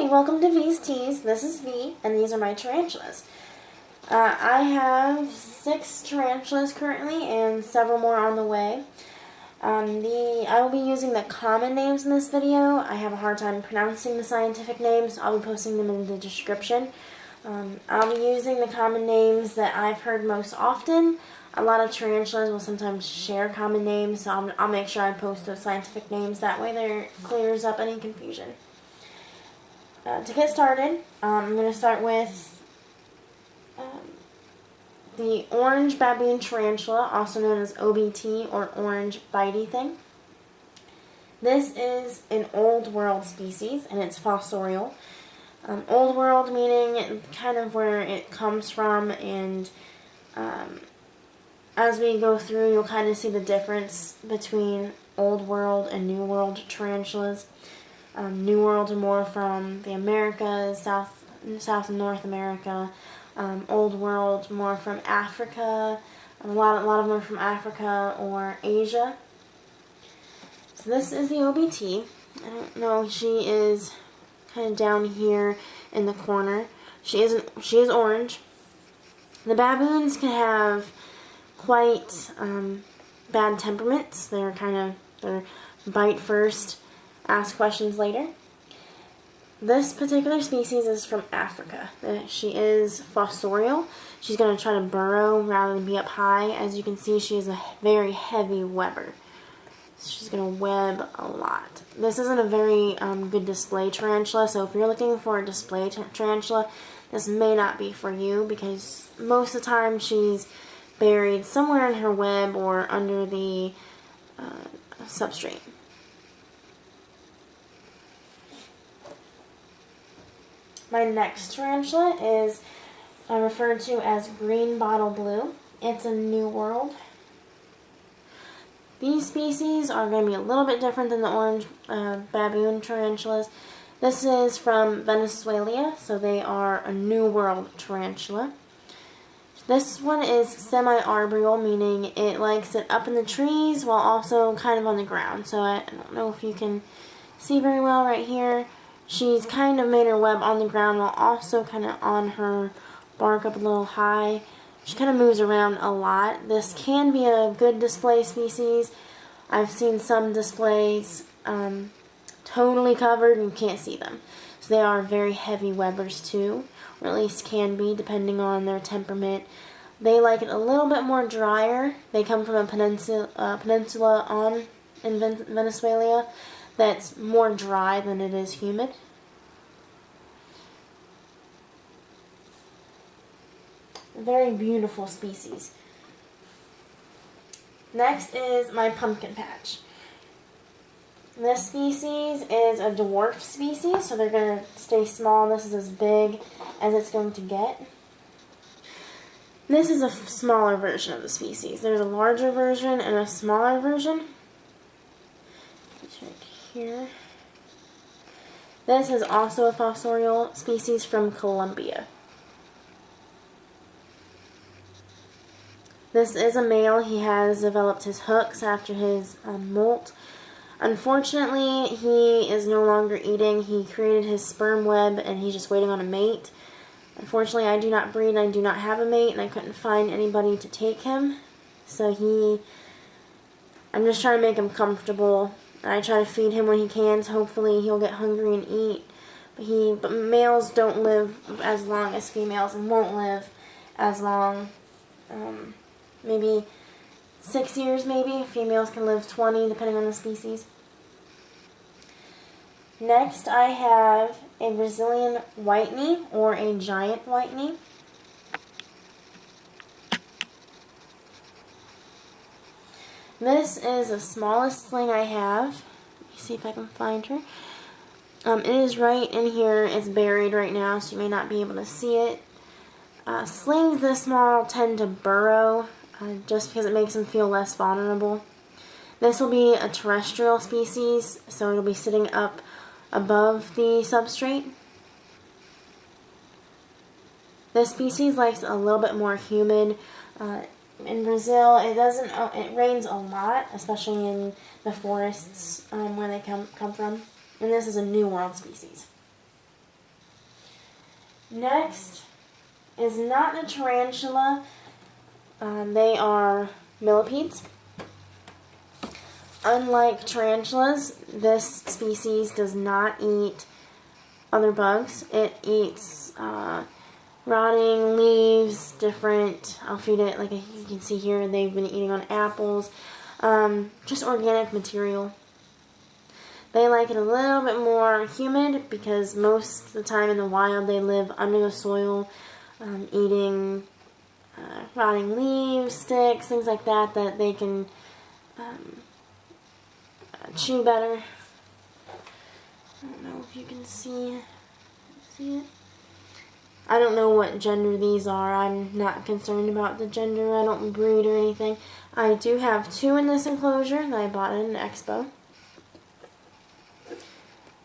Hi, welcome to V's Teas. This is V, and these are my tarantulas. I have 6 tarantulas currently, and several more on the way. I will be using the common names in this video. I have a hard time pronouncing the scientific names, so I'll be posting them in the description. I'll be using the common names that I've heard most often. A lot of tarantulas will sometimes share common names, so I'll make sure I post those scientific names. That way there clears up any confusion. To get started, I'm going to start with the orange baboon tarantula, also known as OBT or orange bitey thing. This is an old world species and it's fossorial. Old world meaning kind of where it comes from, and as we go through you'll kind of see the difference between old world and new world tarantulas. New World are more from the Americas, South and North America. Old World more from Africa. A lot of them are from Africa or Asia. So this is the OBT. I don't know, she is kind of down here in the corner. She is orange. The baboons can have quite bad temperaments. They're bite first, ask questions later. This particular species is from Africa. She is fossorial. She's going to try to burrow rather than be up high. As you can see, she is a very heavy webber. So she's going to web a lot. This isn't a very good display tarantula, so if you're looking for a display tarantula, this may not be for you, because most of the time she's buried somewhere in her web or under the substrate. My next tarantula is referred to as green bottle blue. It's a New World. These species are going to be a little bit different than the orange baboon tarantulas. This is from Venezuela, so they are a New World tarantula. This one is semi-arboreal, meaning it likes it up in the trees while also kind of on the ground. So I don't know if you can see very well right here. She's kind of made her web on the ground while also kind of on her bark up a little high. She kind of moves around a lot. This can be a good display species. I've seen some displays totally covered and you can't see them. So they are very heavy webbers too, or at least can be depending on their temperament. They like it a little bit more drier. They come from a peninsula in Venezuela that's more dry than it is humid. A very beautiful species. Next is my pumpkin patch. This species is a dwarf species, so they're going to stay small. This is as big as it's going to get. This is a smaller version of the species. There's a larger version and a smaller version. It's right here. This is also a fossorial species from Colombia. This is a male. He has developed his hooks after his molt. Unfortunately, he is no longer eating. He created his sperm web and he's just waiting on a mate. Unfortunately, I do not breed and I do not have a mate, and I couldn't find anybody to take him. So I'm just trying to make him comfortable. I try to feed him when he can, so hopefully he'll get hungry and eat. But males don't live as long as females and won't live as long. Maybe 6 years maybe. Females can live 20 depending on the species. Next I have a Brazilian white-knee or a giant white-knee. This is the smallest sling I have. Let me see if I can find her. It is right in here. It's buried right now, so you may not be able to see it. Slings this small tend to burrow just because it makes them feel less vulnerable. This will be a terrestrial species, so it'll be sitting up above the substrate. This species likes a little bit more humid. In Brazil, it rains a lot, especially in the forests where they come from. And this is a New World species. Next is not a tarantula. They are millipedes. Unlike tarantulas, this species does not eat other bugs. It eats rotting leaves, different, I'll feed it, like you can see here, they've been eating on apples, just organic material. They like it a little bit more humid because most of the time in the wild they live under the soil, eating rotting leaves, sticks, things like that that they can chew better. I don't know if you can see it. I don't know what gender these are. I'm not concerned about the gender. I don't breed or anything. I do have 2 in this enclosure that I bought at an expo.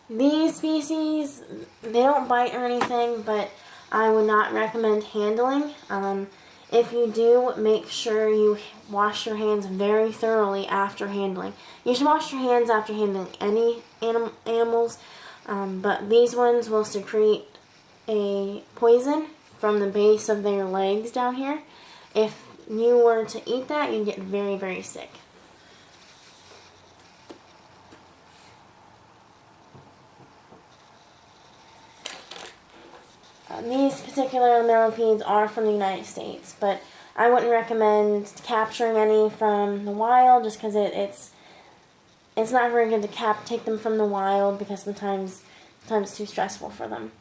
These species, they don't bite or anything, but I would not recommend handling. If you do, make sure you wash your hands very thoroughly after handling. You should wash your hands after handling any animals, but these ones will secrete a poison from the base of their legs down here. If you were to eat that, you'd get very, very sick. These particular millipedes are from the United States, but I wouldn't recommend capturing any from the wild just because it's not very good to take them from the wild because sometimes it's too stressful for them.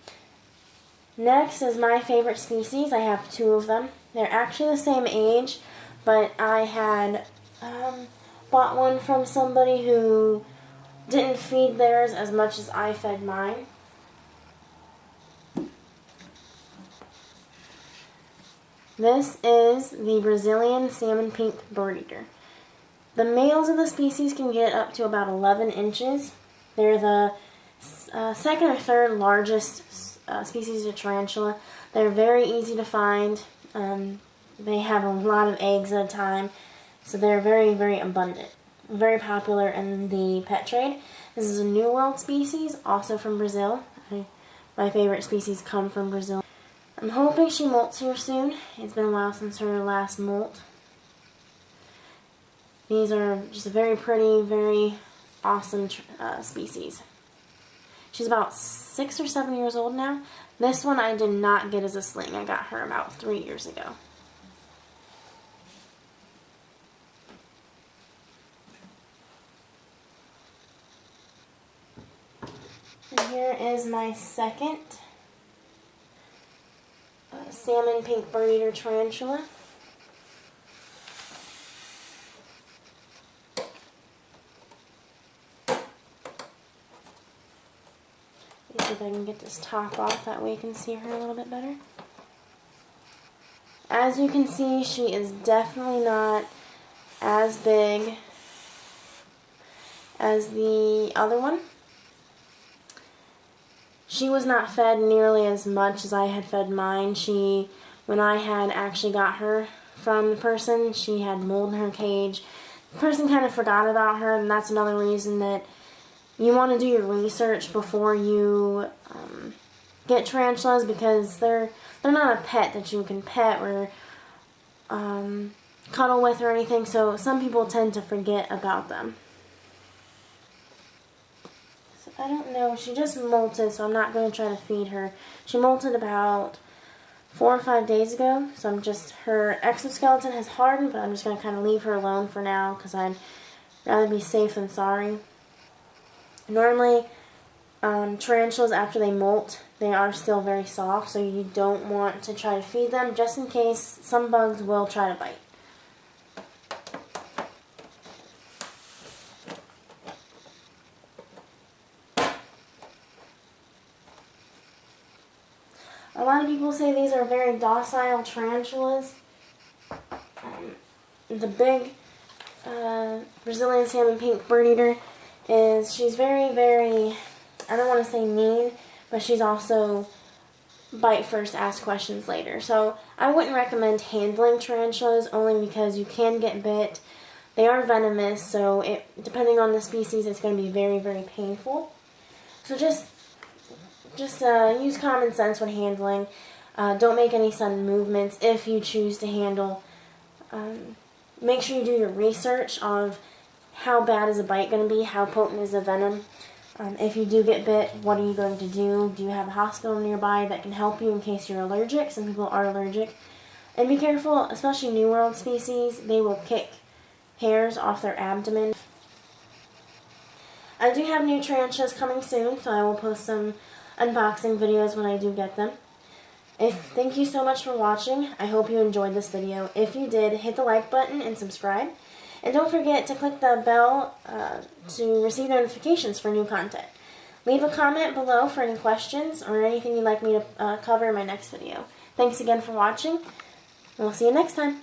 Next is my favorite species. I have 2 of them. They're actually the same age, but I had bought one from somebody who didn't feed theirs as much as I fed mine. This is the Brazilian salmon pink birdeater. The males of the species can get up to about 11 inches. They're the second or third largest species of tarantula. They're very easy to find. They have a lot of eggs at a time, so they're very, very abundant. Very popular in the pet trade. This is a New World species, also from Brazil. My favorite species come from Brazil. I'm hoping she molts here soon. It's been a while since her last molt. These are just a very pretty, very awesome species. She's about 6 or 7 years old now. This one I did not get as a sling. I got her about 3 years ago. And here is my second salmon pink birdeater tarantula. Let's see if I can get this top off, that way you can see her a little bit better. As you can see, she is definitely not as big as the other one. She was not fed nearly as much as I had fed mine. When I had actually got her from the person, she had mold in her cage. The person kind of forgot about her, and that's another reason that you want to do your research before you get tarantulas, because they're not a pet that you can pet or cuddle with or anything, so some people tend to forget about them. I don't know, she just molted, so I'm not going to try to feed her. She molted about 4 or 5 days ago, so her exoskeleton has hardened, but I'm just going to kind of leave her alone for now, because I'd rather be safe than sorry. Normally, tarantulas, after they molt, they are still very soft, so you don't want to try to feed them, just in case some bugs will try to bite. A lot of people say these are very docile tarantulas. The big Brazilian salmon pink birdeater she's very, very, I don't want to say mean, but she's also bite first, ask questions later. So I wouldn't recommend handling tarantulas, only because you can get bit. They are venomous, so depending on the species, it's going to be very, very painful. So just just use common sense when handling. Don't make any sudden movements if you choose to handle. Make sure you do your research of how bad is a bite going to be, how potent is the venom. If you do get bit, what are you going to do? Do you have a hospital nearby that can help you in case you're allergic? Some people are allergic. And be careful, especially New World species, they will kick hairs off their abdomen. I do have new tarantulas coming soon, so I will post some unboxing videos when I do get them. Thank you so much for watching. I hope you enjoyed this video. If you did, hit the like button and subscribe. And don't forget to click the bell to receive notifications for new content. Leave a comment below for any questions or anything you'd like me to cover in my next video. Thanks again for watching, and we'll see you next time.